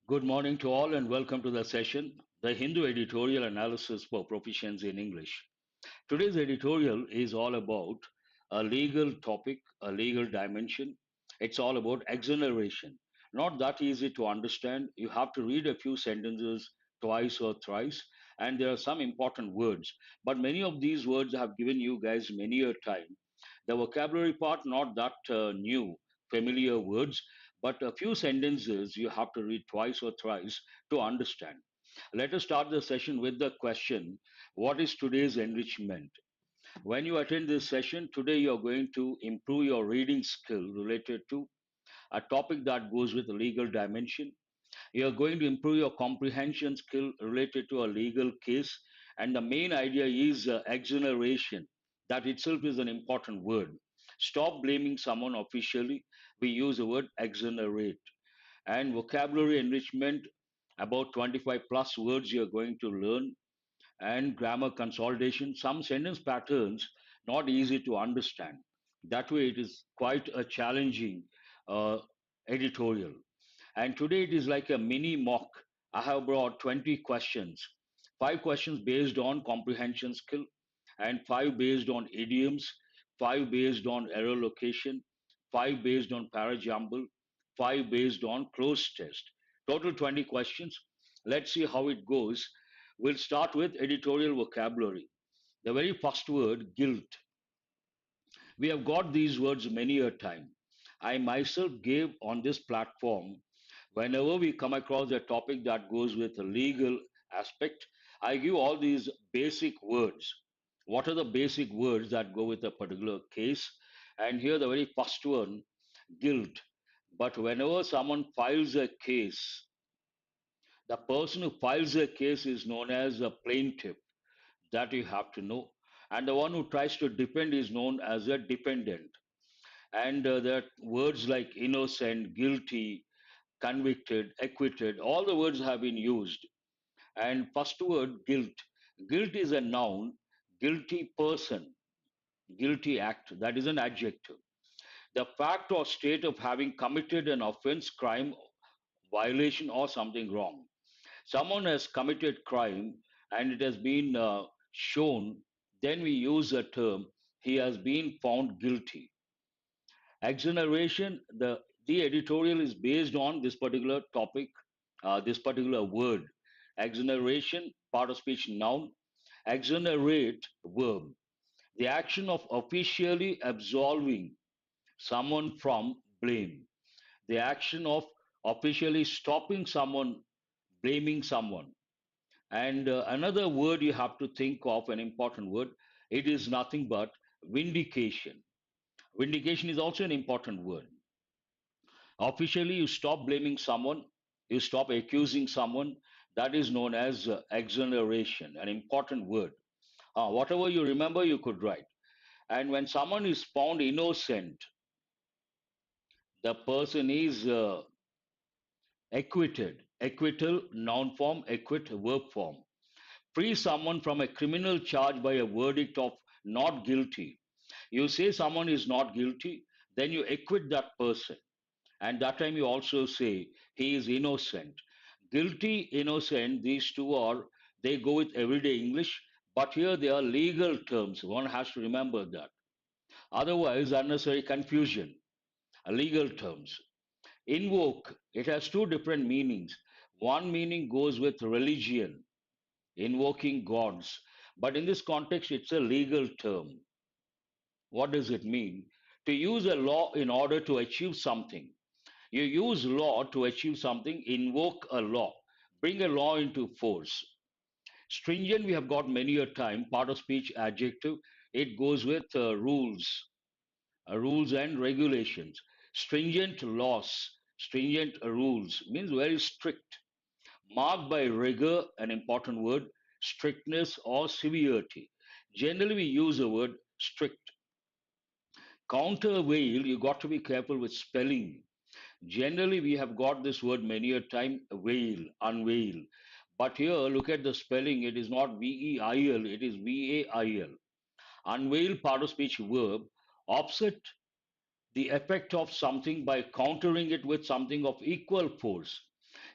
Good morning to all and welcome to the session, the Hindu Editorial Analysis for Proficiency in English. Today's editorial is all about a legal topic, a legal dimension. It's all about exoneration. Not that easy to understand. You have to read a few sentences twice or thrice, and there are some important words. But many of these words I have given you guys many a time. The vocabulary part, not that new, familiar words, but a few sentences you have to read twice or thrice to understand. Let us start the session with the question: what is today's enrichment? When you attend this session, today you are going to improve your reading skill related to a topic that goes with the legal dimension. You are going to improve your comprehension skill related to a legal case. And the main idea is exoneration. That itself is an important word. Stop blaming someone officially. We use the word exonerate. And vocabulary enrichment, about 25 plus words you are going to learn, and grammar consolidation, some sentence patterns not easy to understand. That way, it is quite a challenging uh, editorial. And today it is like a mini mock. I have brought 20 questions, five questions based on comprehension skill, and five based on idioms, five based on error location, five based on parajumble, five based on closed test. Total 20 questions. Let's see how it goes. We'll start with editorial vocabulary. The very first word, guilt. We have got these words many a time. I myself gave on this platform, whenever we come across a topic that goes with a legal aspect, I give all these basic words. What are the basic words that go with a particular case? And here the very first one, guilt. But whenever someone files a case, the person who files a case is known as a plaintiff. That you have to know. And the one who tries to defend is known as a defendant. And there are words like innocent, guilty, convicted, acquitted, all the words have been used. And first word, guilt. Guilt is a noun, guilty person, guilty act, that is an adjective. The fact or state of having committed an offense, crime, violation, or something wrong. Someone has committed crime and it has been shown, then we use a term, he has been found guilty. Exoneration, the editorial is based on this particular topic, this particular word. Exoneration, part of speech noun. Exonerate, verb. The action of officially absolving someone from blame. The action of officially stopping someone, blaming someone. And another word you have to think of, an important word, it is nothing but vindication. Vindication is also an important word. Officially, you stop blaming someone, you stop accusing someone. That is known as exoneration, an important word. Whatever you remember, you could write. And when someone is found innocent, the person is acquitted. Acquittal, noun form, acquit, verb form. Free someone from a criminal charge by a verdict of not guilty. You say someone is not guilty, then you acquit that person. And that time you also say he is innocent. Guilty, innocent, these two are, they go with everyday English, but here they are legal terms. One has to remember that. Otherwise, unnecessary confusion. Legal terms. Invoke, it has two different meanings. One meaning goes with religion, invoking gods. But in this context, it's a legal term. What does it mean? To use a law in order to achieve something. You use law to achieve something, invoke a law, bring a law into force. Stringent, we have got many a time, part of speech adjective. It goes with rules and regulations. Stringent laws, stringent rules means very strict, marked by rigor, an important word, strictness or severity. Generally, we use the word strict. Countervail, you got to be careful with spelling. Generally, we have got this word many a time, veil, unveil. But here, look at the spelling. It is not veil, it is vail. Unveil, part of speech verb, offset the effect of something by countering it with something of equal force.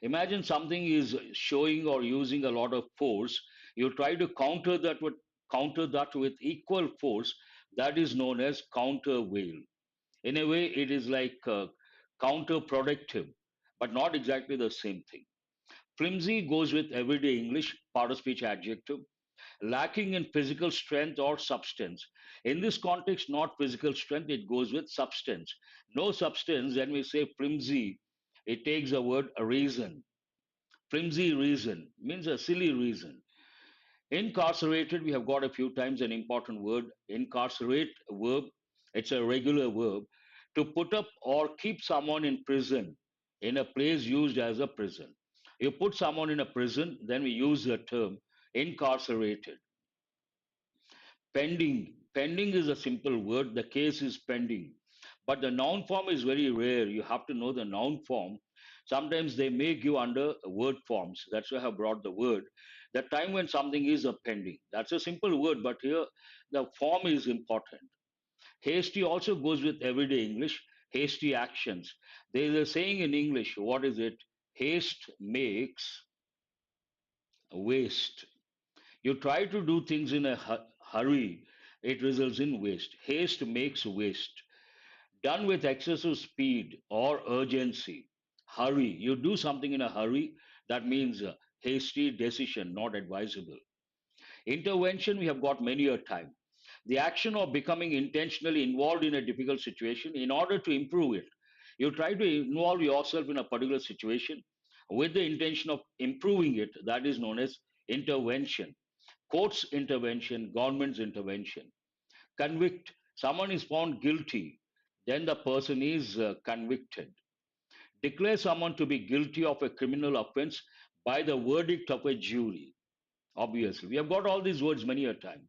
Imagine something is showing or using a lot of force. You try to counter that with equal force. That is known as countervail. In a way, it is like counterproductive, but not exactly the same thing. Flimsy goes with everyday English, part of speech adjective, lacking in physical strength or substance. In this context, not physical strength, it goes with substance. No substance, when we say flimsy, it takes the word reason. Flimsy reason means a silly reason. Incarcerated, we have got a few times an important word. Incarcerate verb, it's a regular verb. To put up or keep someone in prison, in a place used as a prison. You put someone in a prison, then we use the term incarcerated. Pending. Pending is a simple word. The case is pending. But the noun form is very rare. You have to know the noun form. Sometimes they may give under word forms. That's why I have brought the word. The time when something is a pending. That's a simple word, but here the form is important. Hasty also goes with everyday English. Hasty actions. There is a saying in English. What is it? Haste makes waste. You try to do things in a hurry, it results in waste. Haste makes waste. Done with excessive speed or urgency. Hurry. You do something in a hurry, that means hasty decision, not advisable. Intervention, we have got many a time. The action of becoming intentionally involved in a difficult situation in order to improve it. You try to involve yourself in a particular situation with the intention of improving it. That is known as intervention. Court's intervention, government's intervention. Convict, someone is found guilty, then the person is convicted. Declare someone to be guilty of a criminal offense by the verdict of a jury. Obviously, we have got all these words many a time.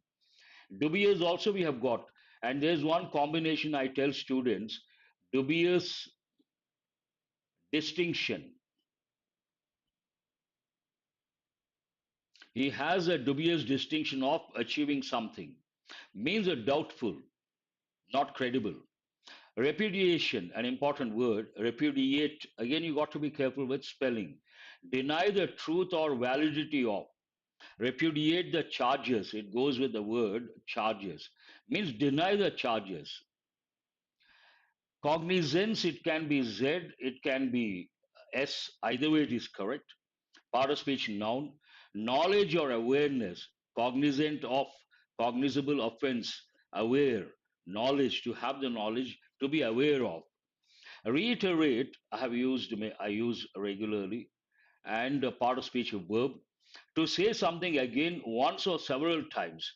Dubious also we have got, and there's one combination I tell students: dubious distinction. He has a dubious distinction of achieving something, means a doubtful, not credible. Repudiation, an important word. Repudiate, again, you got to be careful with spelling. Deny the truth or validity of. Repudiate the charges, it goes with the word charges, means deny the charges. Cognizance, it can be Z, it can be S, either way it is correct. Part of speech noun. Knowledge or awareness, cognizant of, cognizable offense, aware, knowledge, to have the knowledge, to be aware of. Reiterate, I use regularly, and a part of speech verb. To say something again once or several times.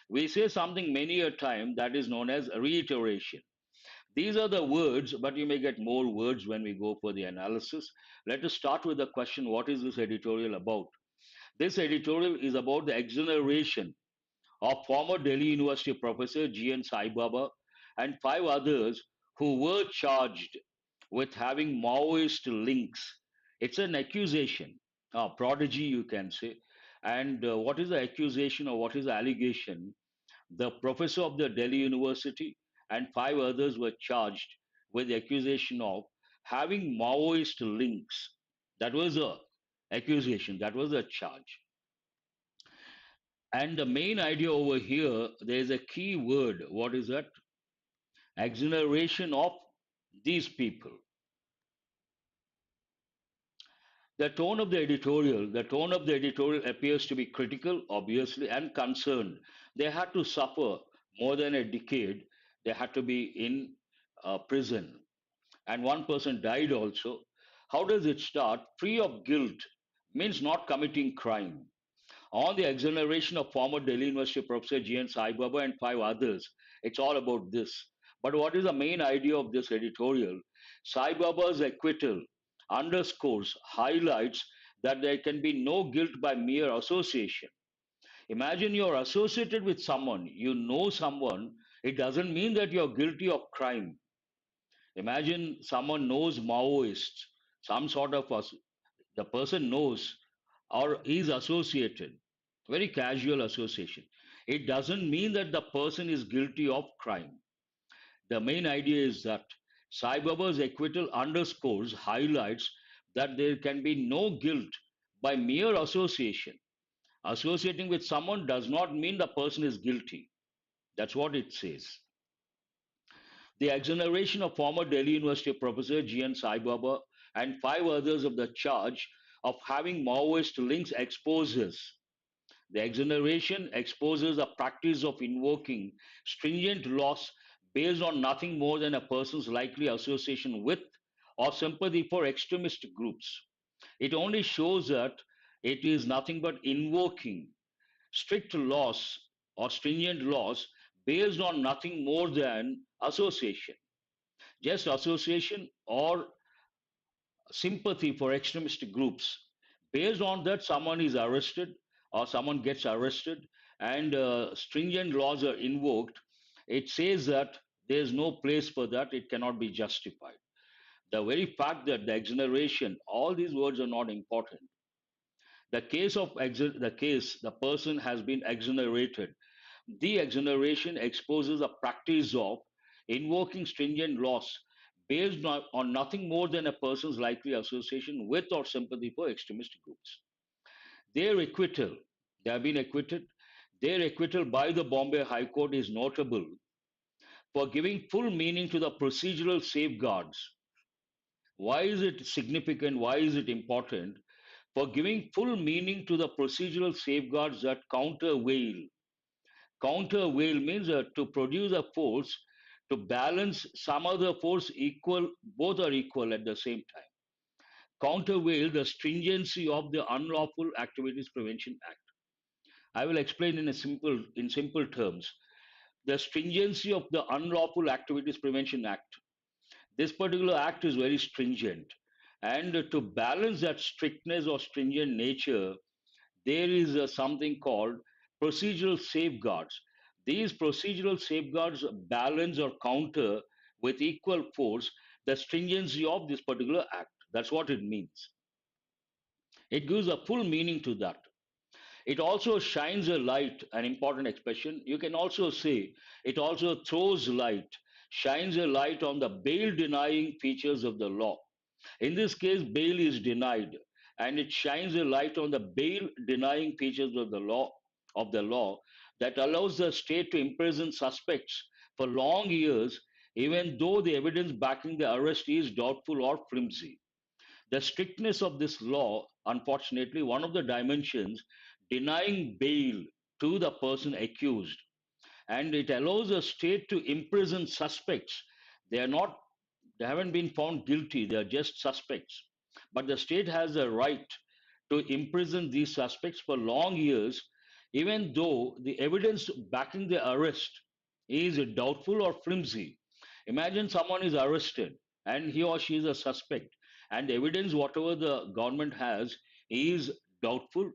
We say something many a time, that is known as reiteration. These are the words, but you may get more words when we go for the analysis. Let us start with the question: what is this editorial about? This editorial is about the exoneration of former Delhi University professor G.N. Sai Baba and five others who were charged with having Maoist links. It's an accusation, a prodigy, you can say. And what is the accusation or what is the allegation? The professor of the Delhi University and five others were charged with the accusation of having Maoist links. That was a accusation, that was a charge. And the main idea over here, there is a key word. What is that? Exoneration of these people. The tone of the editorial appears to be critical, obviously, and concerned. They had to suffer more than a decade. They had to be in prison, and one person died also. How does it start? Free of guilt means not committing crime. On the exoneration of former Delhi University professor G.N. Sai Baba and five others. It's all about this. But what is the main idea of this editorial? Sai Baba's acquittal underscores, highlights that there can be no guilt by mere association. Imagine you're associated with someone, you know someone, it doesn't mean that you're guilty of crime. Imagine someone knows Maoists, some sort of the person knows or is associated, very casual association. It doesn't mean that the person is guilty of crime. The main idea is that Sai Baba's acquittal underscores, highlights that there can be no guilt by mere association. Associating with someone does not mean the person is guilty. That's what it says. The exoneration of former Delhi University professor G.N. Sai Baba and five others of the charge of having Maoist links exposes. The exoneration exposes the practice of invoking stringent laws based on nothing more than a person's likely association with or sympathy for extremist groups. It only shows that it is nothing but invoking strict laws or stringent laws based on nothing more than association, just association or sympathy for extremist groups. Based on that, someone is arrested or someone gets arrested and stringent laws are invoked. It says that there's no place for that, it cannot be justified. The very fact that the exoneration, all these words are not important. The person has been exonerated. The exoneration exposes a practice of invoking stringent laws based on nothing more than a person's likely association with or sympathy for extremist groups. Their acquittal, they have been acquitted. Their acquittal by the Bombay High Court is notable for giving full meaning to the procedural safeguards. Why is it significant? Why is it important? For giving full meaning to the procedural safeguards that countervail. Countervail means to produce a force to balance some other force equal, both are equal at the same time. Countervail the stringency of the Unlawful Activities Prevention Act. I will explain in simple terms. The stringency of the Unlawful Activities Prevention Act. This particular act is very stringent, and to balance that strictness or stringent nature, there is something called procedural safeguards. These procedural safeguards balance or counter with equal force the stringency of this particular act. That's what it means. It gives a full meaning to that. It also shines a light, an important expression. You can also say it also throws light, shines a light on the bail denying features of the law. In this case, bail is denied, and it shines a light on the bail denying features of the law that allows the state to imprison suspects for long years, even though the evidence backing the arrest is doubtful or flimsy. The strictness of this law, unfortunately, one of the dimensions denying bail to the person accused, and it allows the state to imprison suspects. They are not, they haven't been found guilty, they are just suspects. But the state has a right to imprison these suspects for long years, even though the evidence backing the arrest is doubtful or flimsy. Imagine someone is arrested and he or she is a suspect, and the evidence, whatever the government has, is doubtful,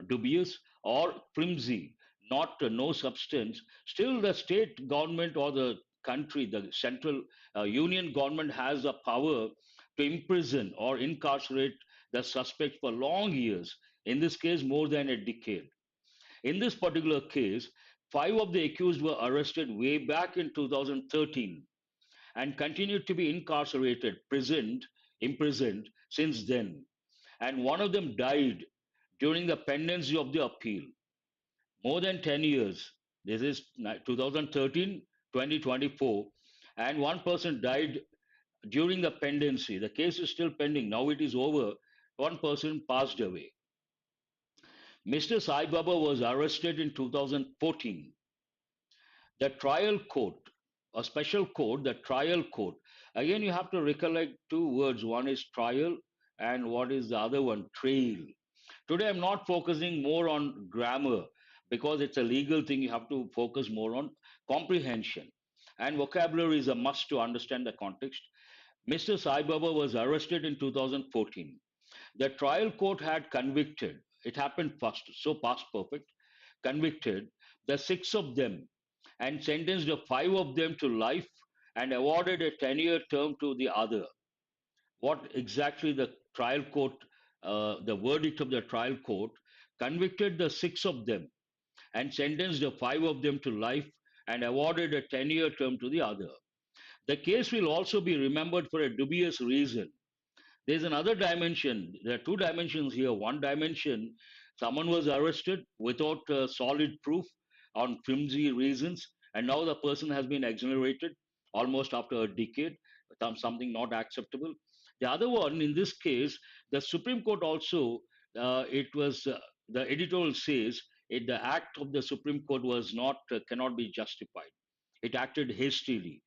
dubious, or flimsy, not no substance. Still, the state government or the country, the central union government has the power to imprison or incarcerate the suspect for long years, in this case, more than a decade. In this particular case, five of the accused were arrested way back in 2013 and continued to be incarcerated, imprisoned since then. And one of them died during the pendency of the appeal. More than 10 years. This is 2013, 2024. And one person died during the pendency. The case is still pending. Now it is over. One person passed away. Mr. Sai Baba was arrested in 2014. The trial court, a special court, the trial court. Again, you have to recollect two words. One is trial, and what is the other one? Trail. Today, I'm not focusing more on grammar because it's a legal thing. You have to focus more on comprehension. And vocabulary is a must to understand the context. Mr. Sai Baba was arrested in 2014. The trial court had convicted, it happened fast, so past perfect, convicted the six of them and sentenced the five of them to life and awarded a 10-year term to the other. What exactly the trial court, the verdict of the trial court, convicted the six of them and sentenced the five of them to life and awarded a 10-year term to the other. The case will also be remembered for a dubious reason. There's another dimension. There are two dimensions here. One dimension, someone was arrested without solid proof on flimsy reasons, and now the person has been exonerated almost after a decade, something not acceptable. The other one, in this case, the Supreme Court also, the editorial says the act of the Supreme Court was not, cannot be justified. It acted hastily,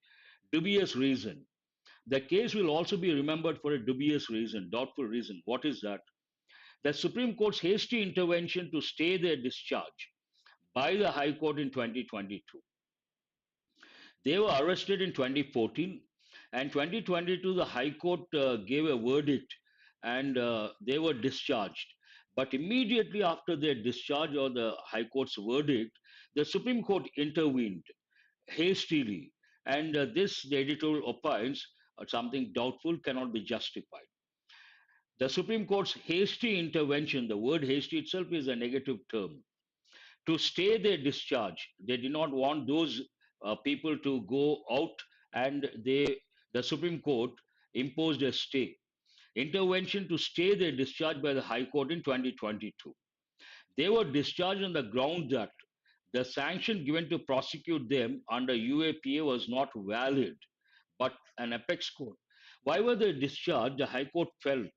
dubious reason. The case will also be remembered for a dubious reason, doubtful reason. What is that? The Supreme Court's hasty intervention to stay their discharge by the High Court in 2022. They were arrested in 2014, and 2022 the High Court gave a verdict, and they were discharged. But immediately after their discharge or the High Court's verdict, the Supreme Court intervened hastily, and this, the editorial opines, something doubtful cannot be justified. The Supreme Court's hasty intervention, the word hasty itself is a negative term, to stay their discharge. They did not want those people to go out, and the Supreme Court imposed a stay. Intervention to stay their discharge by the High Court in 2022. They were discharged on the ground that the sanction given to prosecute them under UAPA was not valid, but an apex court. Why were they discharged? The High Court felt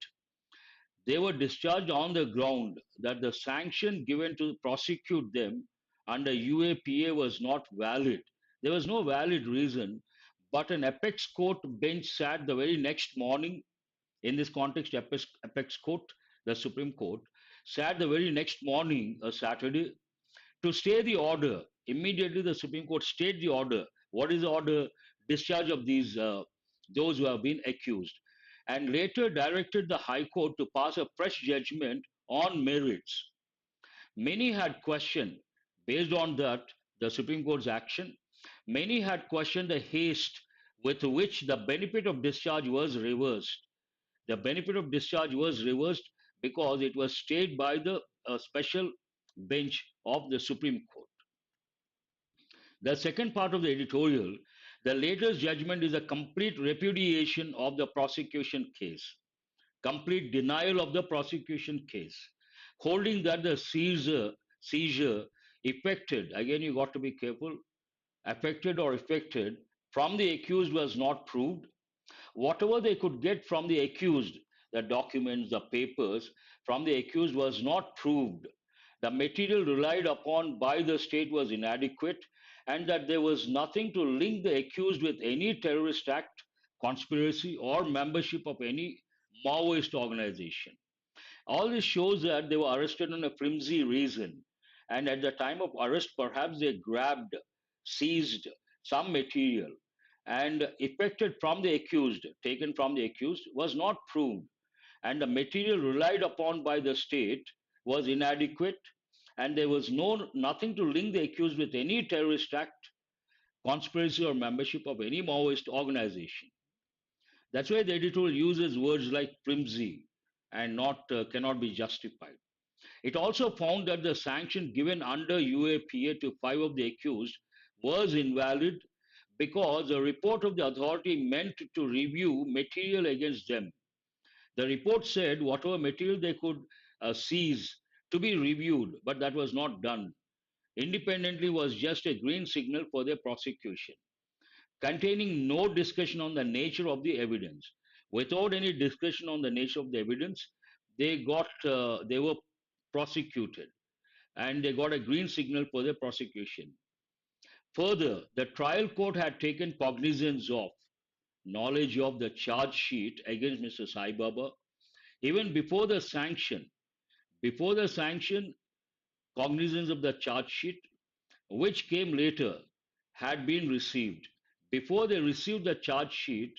they were discharged on the ground that the sanction given to prosecute them under UAPA was not valid. There was no valid reason, but an apex court bench sat the very next morning. In this context, apex court, the Supreme Court, sat the very next morning, a Saturday, to stay the order. Immediately, the Supreme Court stayed the order. What is the order? Discharge of those who have been accused, and later directed the High Court to pass a fresh judgment on merits. Many had questioned, based on that, the Supreme Court's action. Many had questioned the haste with which the benefit of discharge was reversed. The benefit of discharge was reversed because it was stayed by the special bench of the Supreme Court. The second part of the editorial, the latest judgment is a complete repudiation of the prosecution case, complete denial of the prosecution case, holding that the seizure effected, again, you got to be careful, affected or effected from the accused was not proved. Whatever they could get from the accused, the documents, the papers from the accused was not proved. The material relied upon by the state was inadequate, and that there was nothing to link the accused with any terrorist act, conspiracy, or membership of any Maoist organization. All this shows that they were arrested on a flimsy reason, and at the time of arrest, perhaps they grabbed, seized some material, and effected from the accused, taken from the accused, was not proved, and the material relied upon by the state was inadequate, and there was nothing to link the accused with any terrorist act, conspiracy, or membership of any Maoist organization. That's why the editorial uses words like flimsy and not cannot be justified. It also found that the sanction given under UAPA to 5 of the accused was invalid because the report of the authority meant to review material against them. The report said whatever material they could seize to be reviewed, but that was not done. Independently was just a green signal for their prosecution, containing no discussion on the nature of the evidence. Without any discussion on the nature of the evidence, they were prosecuted, and they got a green signal for their prosecution. Further, the trial court had taken cognizance of, knowledge of the charge sheet against Mr. Sai Baba even before the sanction. Before the sanction, cognizance of the charge sheet, which came later, had been received. Before they received the charge sheet,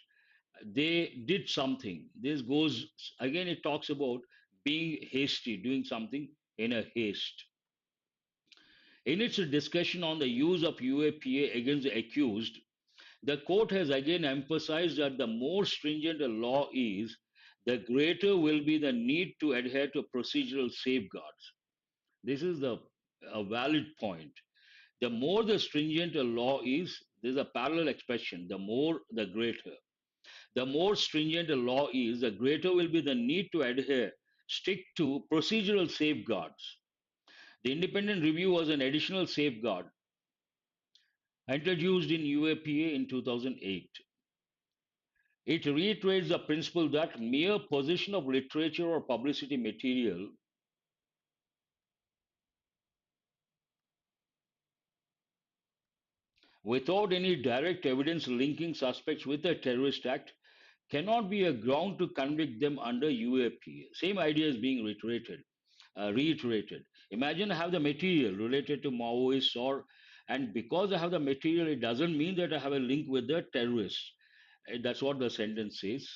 they did something. This goes, again, it talks about being hasty, doing something in a haste. In its discussion on the use of UAPA against the accused, the court has again emphasized that the more stringent a law is, the greater will be the need to adhere to procedural safeguards. This is a valid point. The more the stringent a law is, there's a parallel expression, the more the greater. The more stringent a law is, the greater will be the need to stick to procedural safeguards. The independent review was an additional safeguard introduced in UAPA in 2008. It reiterates the principle that mere possession of literature or publicity material without any direct evidence linking suspects with a terrorist act cannot be a ground to convict them under UAPA. Same idea is being reiterated. Imagine I have the material related to Maoists, and because I have the material, it doesn't mean that I have a link with the terrorists. That's what the sentence says.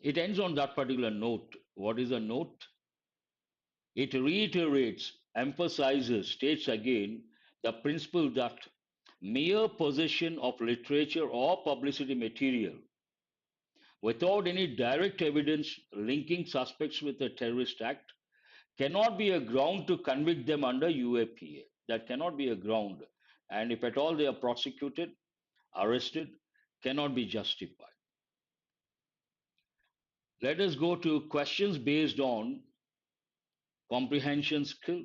It ends on that particular note. What is the note? It reiterates, emphasizes, states again the principle that mere possession of literature or publicity material without any direct evidence linking suspects with a terrorist act cannot be a ground to convict them under UAPA. That cannot be a ground. And if at all they are prosecuted, arrested, cannot be justified. Let us go to questions based on comprehension skill.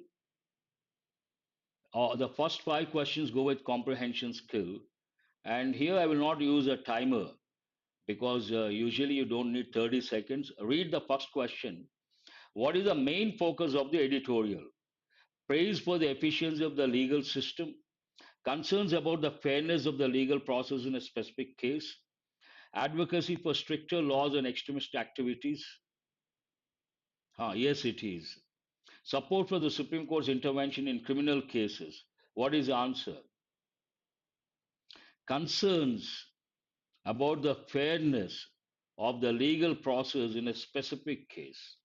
The first 5 questions go with comprehension skill. And here I will not use a timer because usually you don't need 30 seconds. Read the first question. What is the main focus of the editorial? Praise for the efficiency of the legal system, concerns about the fairness of the legal process in a specific case, advocacy for stricter laws on extremist activities. Yes, it is. Support for the Supreme Court's intervention in criminal cases. What is the answer? Concerns about the fairness of the legal process in a specific case.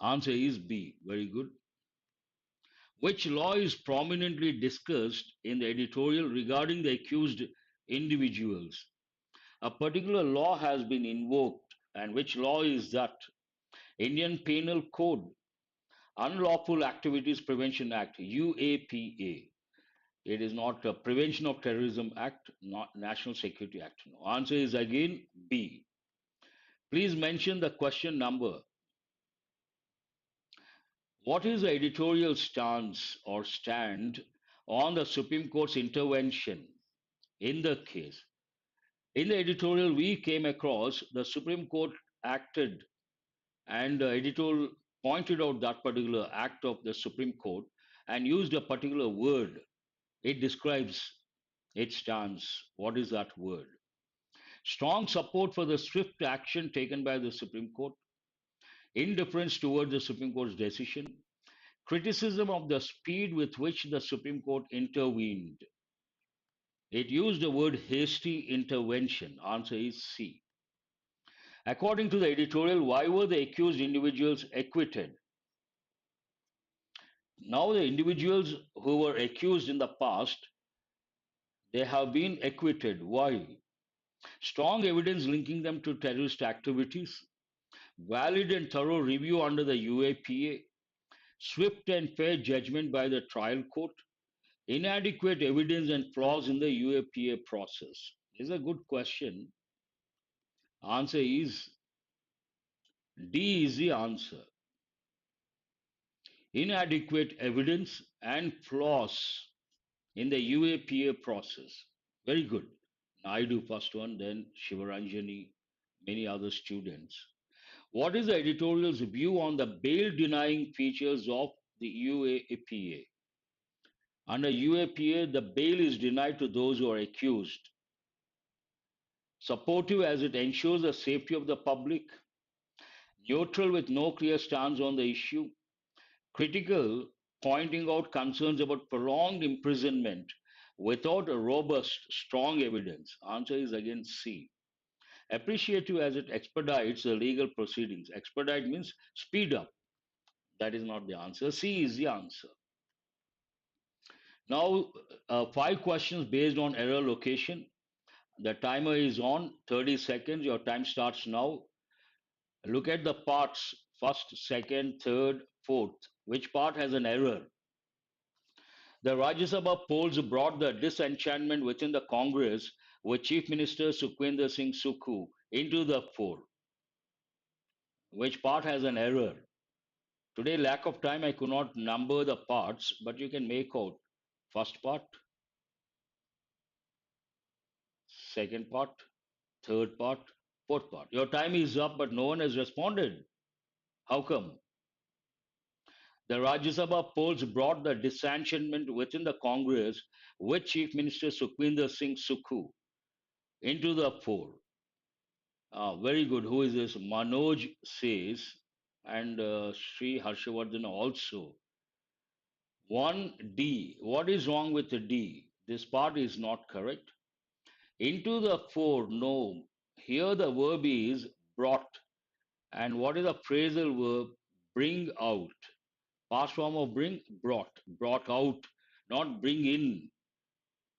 Answer is B. Very good. Which law is prominently discussed in the editorial regarding the accused individuals? A particular law has been invoked, and which law is that? Indian Penal Code, Unlawful Activities Prevention Act, UAPA. It is not a Prevention of Terrorism Act, not National Security Act. No. Answer is again B. Please mention the question number. What is the editorial stance or stand on the Supreme Court's intervention in the case? In the editorial, we came across the Supreme Court acted, and the editorial pointed out that particular act of the Supreme Court and used a particular word. It describes its stance. What is that word? Strong support for the swift action taken by the Supreme Court, indifference toward the Supreme Court's decision, criticism of the speed with which the Supreme Court intervened. It used the word hasty intervention. Answer is C. According to the editorial, why were the accused individuals acquitted? Now, the individuals who were accused in the past, they have been acquitted. Why? Strong evidence linking them to terrorist activities, valid and thorough review under the UAPA, swift and fair judgment by the trial court, inadequate evidence and flaws in the UAPA process. This is a good question. Answer is D is the answer. Inadequate evidence and flaws in the UAPA process. Very good. I do first one, then Shivaranjani, many other students. What is the editorial's view on the bail denying features of the UAPA? Under UAPA, the bail is denied to those who are accused. Supportive as it ensures the safety of the public, neutral with no clear stance on the issue, critical, pointing out concerns about prolonged imprisonment without a robust, strong evidence. Answer is again C. Appreciative as it expedites the legal proceedings. Expedite means speed up. That is not the answer. C is the answer. Now, 5 questions based on error location. The timer is on, 30 seconds. Your time starts now. Look at the parts, first, second, third, fourth. Which part has an error? The Rajya Sabha polls brought the disenchantment within the Congress with Chief Minister Sukhwinder Singh Sukhu into the fore. Which part has an error? Today, lack of time, I could not number the parts, but you can make out first part, second part, third part, fourth part. Your time is up, but no one has responded. How come? The Rajya Sabha polls brought the disenchantment within the Congress with Chief Minister Sukhwinder Singh Sukhu into the fore. Very good. Who is this? Manoj says, and Sri Harshavardhan also. 1D. What is wrong with the D? This part is not correct. Into the fore, no. Here the verb is brought. And what is the phrasal verb? Bring out. Past form of bring, brought. Brought out, not bring in.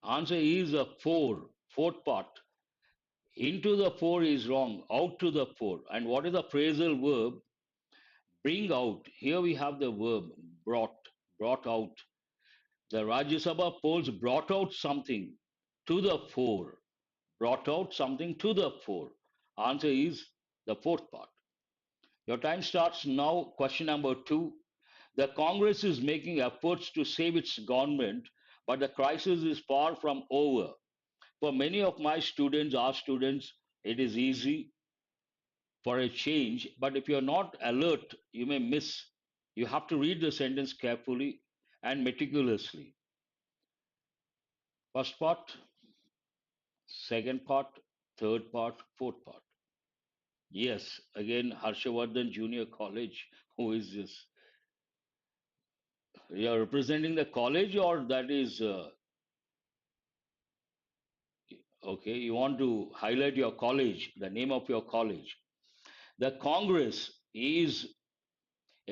Answer is a fore, fourth part. Into the fore is wrong. Out to the fore. And what is the phrasal verb? Bring out. Here we have the verb brought out. The Rajya Sabha polls brought out something to the fore. Brought out something to the fore. Answer is the fourth part. Your time starts now. Question number 2. The Congress is making efforts to save its government, but the crisis is far from over. For many of my students, our students, it is easy for a change, but if you're not alert, you may miss. You have to read the sentence carefully and meticulously. First part, second part, third part, fourth part. Yes, again, Harshavardhan Junior College. Who is this? You're representing the college, or that is okay? You want to highlight your college, the name of your college. The Congress is,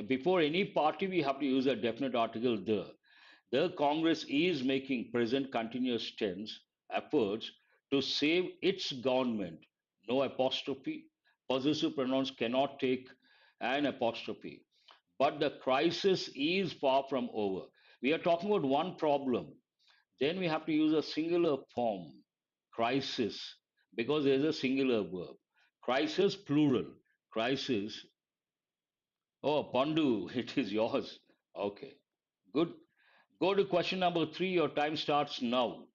before any party, we have to use a definite article, the. The Congress is making present continuous tense efforts to save its government. No apostrophe. Possessive pronouns cannot take an apostrophe. But the crisis is far from over. We are talking about one problem. Then we have to use a singular form, crisis, because there is a singular verb. Crisis, plural. Crisis. Oh, Pandu, it is yours. Okay, good. Go to question number 3. Your time starts now.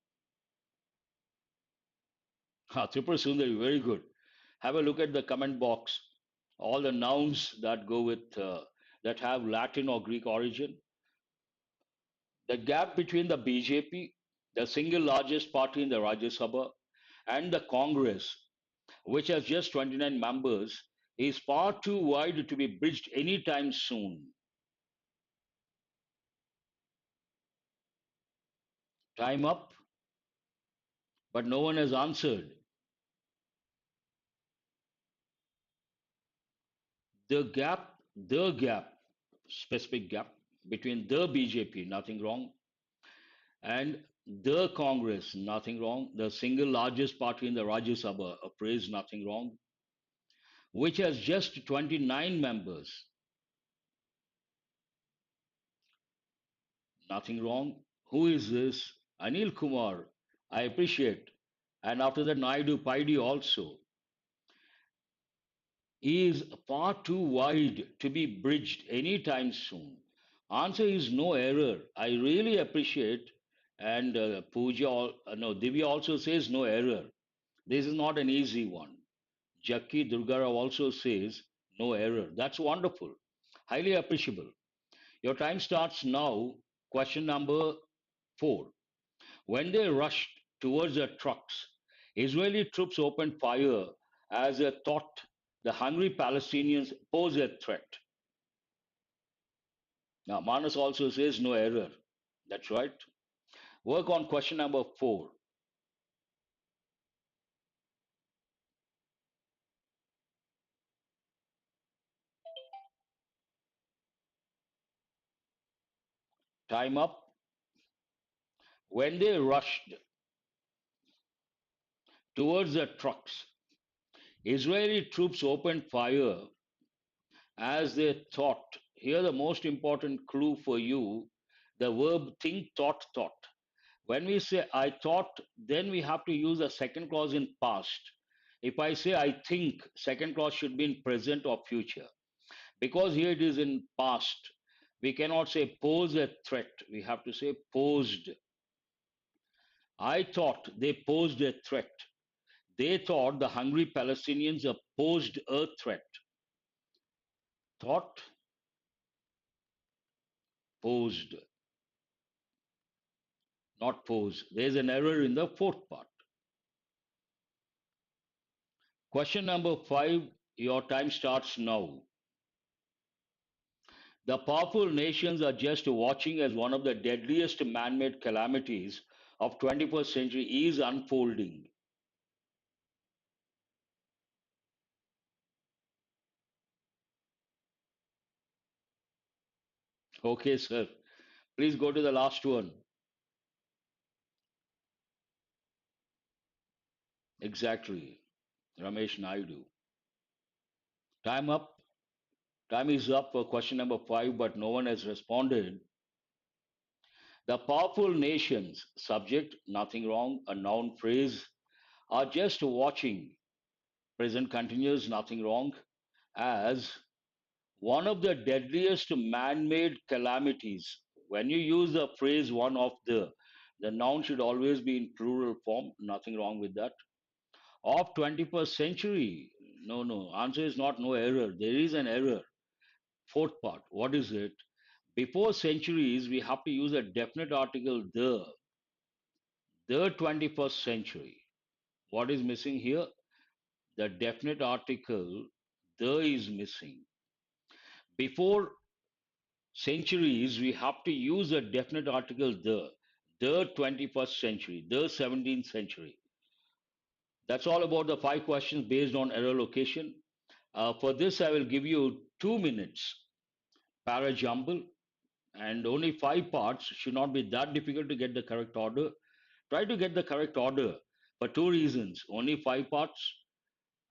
Tripura Sundari, very good. Have a look at the comment box. All the nouns that go with, that have Latin or Greek origin. The gap between the BJP, the single largest party in the Rajya Sabha, and the Congress, which has just 29 members, is far too wide to be bridged anytime soon. Time up, but no one has answered. The gap, specific gap between the BJP, nothing wrong, and the Congress, nothing wrong. The single largest party in the Rajya Sabha, a phrase, nothing wrong, which has just 29 members, nothing wrong. Who is this? Anil Kumar, I appreciate. And after that, Naidu Paidi also. Is far too wide to be bridged anytime soon. Answer is no error. I really appreciate. And no, Divya also says no error. This is not an easy one. Jackie Durgara also says no error. That's wonderful. Highly appreciable. Your time starts now. Question number 4. When they rushed towards the trucks, Israeli troops opened fire as they thought the hungry Palestinians pose a threat. Now, Manas also says no error. That's right. Work on question number 4. Time up. When they rushed towards the trucks, Israeli troops opened fire as they thought. Here, the most important clue for you, the verb think, thought, thought. When we say I thought, then we have to use a second clause in past. If I say I think, second clause should be in present or future. Because here it is in past, we cannot say pose a threat. We have to say posed. I thought they posed a threat. They thought the hungry Palestinians posed a threat. Thought, posed, not pose. There's an error in the fourth part. Question number 5, your time starts now. The powerful nations are just watching as one of the deadliest man-made calamities of 21st century is unfolding. Okay, sir. Please go to the last one. Exactly. Ramesh Naidu. Time up. Time is up for question number 5, but no one has responded. The powerful nations, subject, nothing wrong, a noun phrase, are just watching, present continuous, nothing wrong, as one of the deadliest man-made calamities. When you use the phrase one of the noun should always be in plural form, nothing wrong with that. Of 21st century, no, no, answer is not no error. There is an error. Fourth part, what is it? Before centuries, we have to use a definite article, the 21st century. What is missing here? The definite article, the is missing. Before centuries, we have to use a definite article, the 21st century, the 17th century. That's all about the 5 questions based on error location. For this, I will give you 2 minutes, para jumble, and only 5 parts. Should not be that difficult to get the correct order. Try to get the correct order for 2 reasons. Only 5 parts,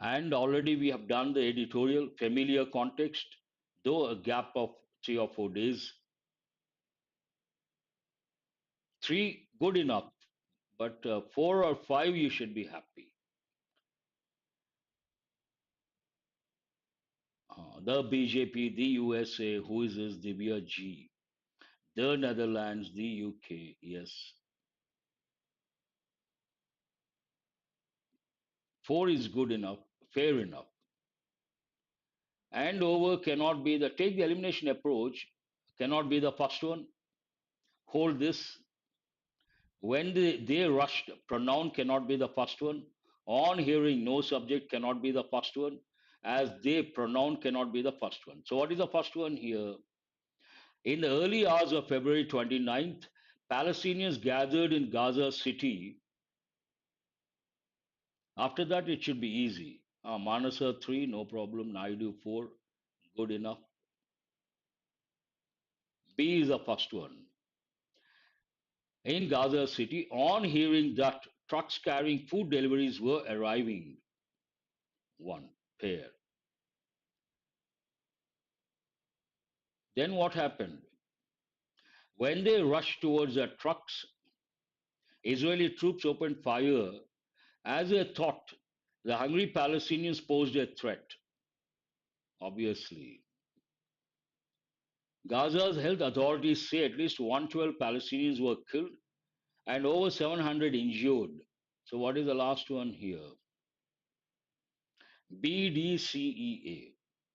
and already we have done the editorial, familiar context, though a gap of 3 or 4 days. 3, good enough, but 4 or 5, you should be happy. The BJP, the USA, who is this Divya G? The Netherlands, the UK, yes. 4 is good enough, fair enough. And over cannot be the, take the elimination approach, cannot be the first one. Hold this. When they rushed, pronoun cannot be the first one. On hearing, no subject cannot be the first one. As they, pronoun cannot be the first one. So what is the first one here? In the early hours of February 29th, Palestinians gathered in Gaza City. After that, it should be easy. Manasa 3, no problem. Naidu 4, good enough. B is the first one. In Gaza City, on hearing that trucks carrying food deliveries were arriving. 1, pair. Then what happened? When they rushed towards the trucks, Israeli troops opened fire as they thought the hungry Palestinians posed a threat. Obviously, Gaza's health authorities say at least 112 Palestinians were killed and over 700 injured. So, what is the last one here? BDCEA.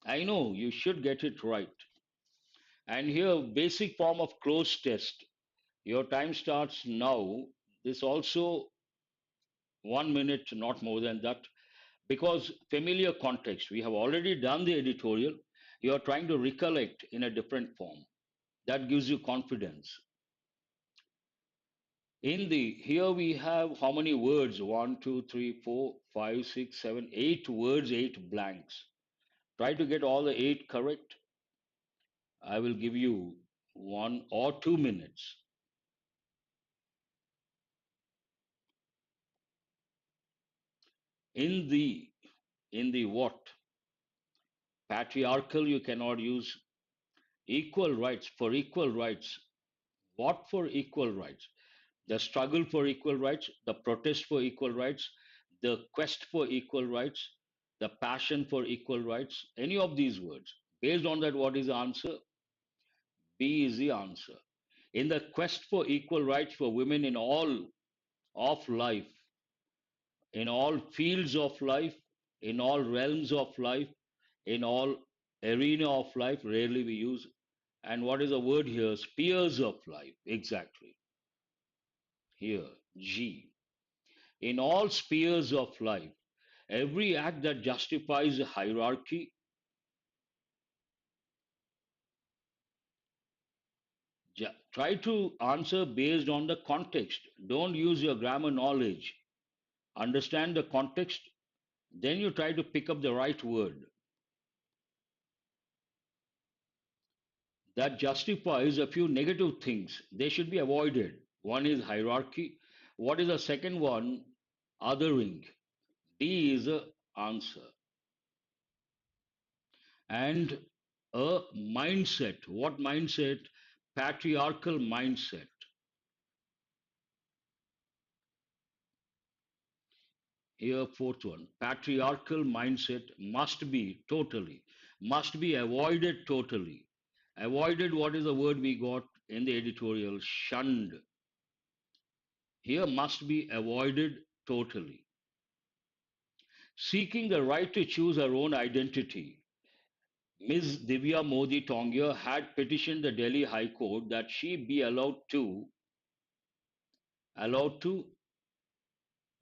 I know you should get it right. And here, basic form of closed test. Your time starts now. This also 1 minute, not more than that, because familiar context. We have already done the editorial. You are trying to recollect in a different form. That gives you confidence. In the here we have how many words? 1, 2, 3, 4, 5, 6, 7, 8 words, 8 blanks. Try to get all the 8 correct. I will give you 1 or 2 minutes. In the what? Patriarchal, you cannot use. Equal rights, for equal rights. What for equal rights? The struggle for equal rights, the protest for equal rights, the quest for equal rights, the passion for equal rights, any of these words. Based on that, what is the answer? B is the answer. In the quest for equal rights for women in all of life, in all fields of life, in all realms of life, in all arena of life, rarely we use. And what is the word here? Spheres of life. Exactly. Here, G. In all spheres of life, every act that justifies a hierarchy, try to answer based on the context. Don't use your grammar knowledge. Understand the context, then you try to pick up the right word that justifies a few negative things. They should be avoided. One is hierarchy. What is the second one? Othering. D is the answer. And a mindset. What mindset? Patriarchal mindset. Here, fourth one. Patriarchal mindset must be avoided totally. Avoided, what is the word we got in the editorial? Shunned. Here, must be avoided totally. Seeking the right to choose her own identity. Ms. Divya Modi Tongia had petitioned the Delhi High Court that she be allowed to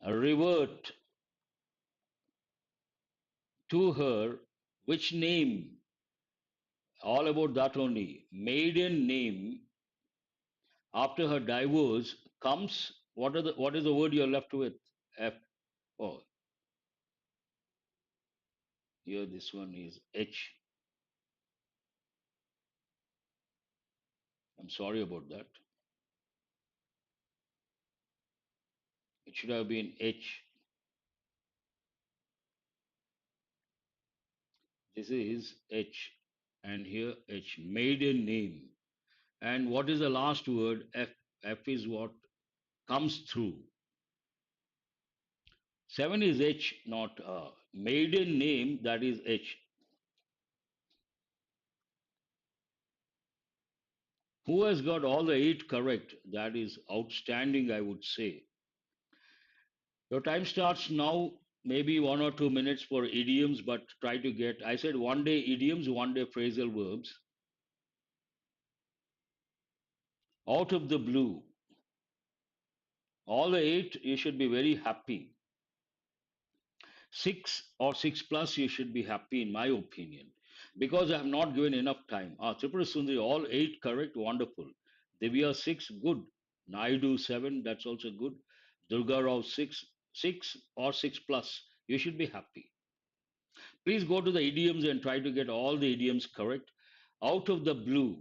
revert to her which name, all about that only, maiden name after her divorce comes. What is the word you're left with? F. Oh, here this one is H. I'm sorry about that. It should have been H. This is H, and here H, maiden name. And what is the last word? F. F is what comes through. 7 is H, not maiden name, that is H. Who has got all the 8 correct? That is outstanding, I would say. Your time starts now, maybe 1 or 2 minutes for idioms, but try to get, I said one day idioms, one day phrasal verbs. Out of the blue, all the 8, you should be very happy. 6 or 6 plus, you should be happy, in my opinion, because I have not given enough time. Tripura Sundari, all 8 correct, wonderful. Divya 6, good. Naidu 7, that's also good. Durga Rao 6, 6 or 6 plus, you should be happy. Please go to the idioms and try to get all the idioms correct. Out of the blue,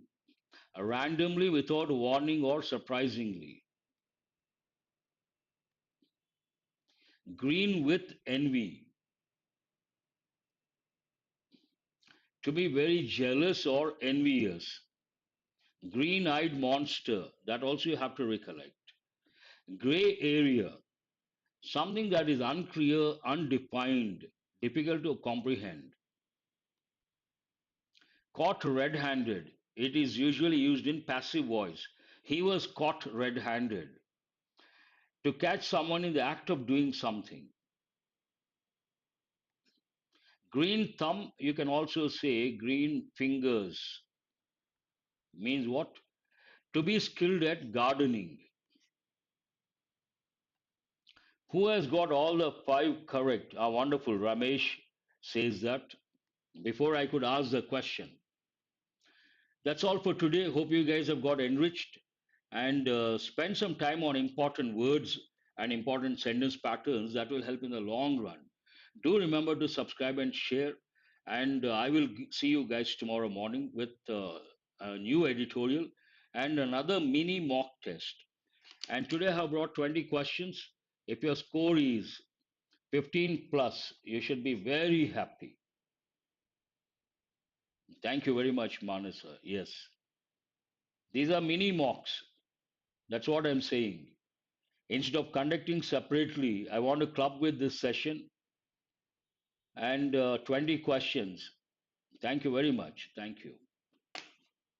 randomly, without warning or surprisingly. Green with envy, to be very jealous or envious. Green eyed monster, that also you have to recollect. Gray area, something that is unclear, undefined, difficult to comprehend. Caught red handed, it is usually used in passive voice. He was caught red handed. To catch someone in the act of doing something. Green thumb, you can also say green fingers. Means what? To be skilled at gardening. Who has got all the 5 correct? Wonderful. Ramesh says that before I could ask the question. That's all for today. Hope you guys have got enriched and spend some time on important words and important sentence patterns that will help in the long run. Do remember to subscribe and share. And I will see you guys tomorrow morning with a new editorial and another mini mock test. And today I have brought 20 questions. If your score is 15 plus, you should be very happy. Thank you very much, Manasa. Yes. These are mini mocks. That's what I'm saying. Instead of conducting separately, I want to club with this session and 20 questions. Thank you very much. Thank you.